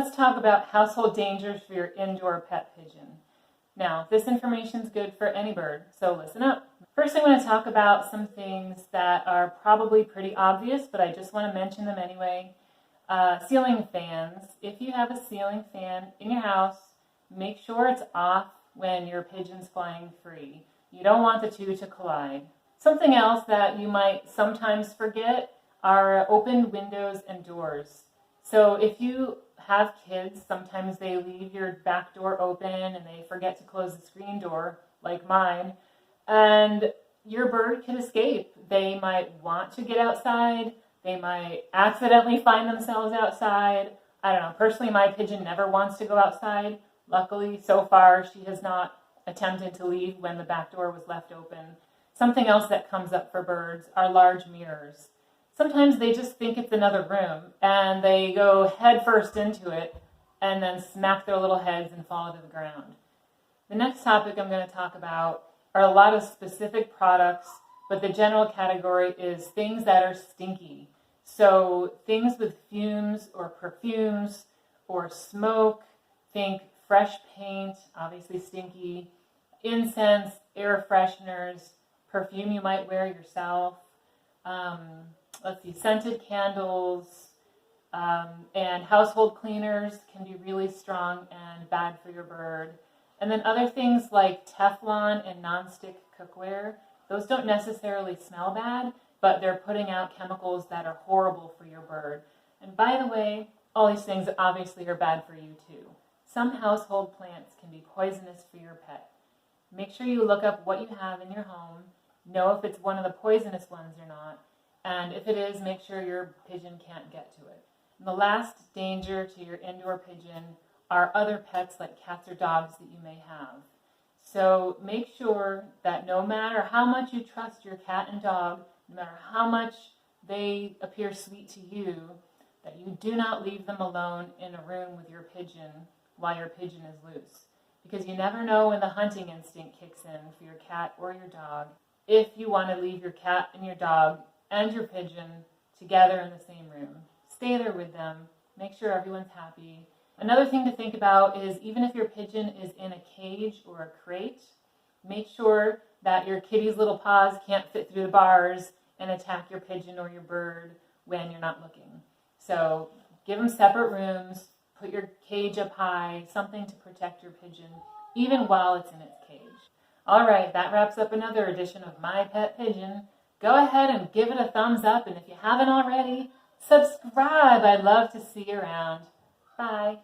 let's talk about household dangers for your indoor pet pigeon. Now, this information is good for any bird, so listen up. First, I'm going to talk about some things that are probably pretty obvious, but I just want to mention them anyway. Ceiling fans. If you have a ceiling fan in your house, make sure it's off when your pigeon's flying free. You don't want the two to collide. Something else that you might sometimes forget are open windows and doors. So if you have kids, sometimes they leave your back door open and they forget to close the screen door, like mine, and your bird could escape. They might want to get outside. They might accidentally find themselves outside. I don't know. Personally, my pigeon never wants to go outside. Luckily, so far, she has not attempted to leave when the back door was left open. Something else that comes up for birds are large mirrors. Sometimes they just think it's another room and they go head first into it and then smack their little heads and fall to the ground. The next topic I'm going to talk about are a lot of specific products, but the general category is things that are stinky. So things with fumes or perfumes or smoke, think fresh paint, obviously stinky, incense, air fresheners, perfume you might wear yourself, scented candles, and household cleaners can be really strong and bad for your bird. And then other things like Teflon and nonstick cookware, those don't necessarily smell bad, but they're putting out chemicals that are horrible for your bird. And by the way, all these things obviously are bad for you too. Some household plants can be poisonous for your pet. Make sure you look up what you have in your home, know if it's one of the poisonous ones or not, and if it is, make sure your pigeon can't get to it. And the last danger to your indoor pigeon are other pets like cats or dogs that you may have. So make sure that no matter how much you trust your cat and dog, no matter how much they appear sweet to you, that you do not leave them alone in a room with your pigeon while your pigeon is loose. Because you never know when the hunting instinct kicks in for your cat or your dog. If you want to leave your cat and your dog and your pigeon together in the same room, stay there with them, make sure everyone's happy. Another thing to think about is even if your pigeon is in a cage or a crate, make sure that your kitty's little paws can't fit through the bars and attack your pigeon or your bird when you're not looking. So give them separate rooms, put your cage up high, something to protect your pigeon, even while it's in its cage. All right, that wraps up another edition of My Pet Pigeon. Go ahead and give it a thumbs up, and if you haven't already, subscribe. I'd love to see you around. Bye.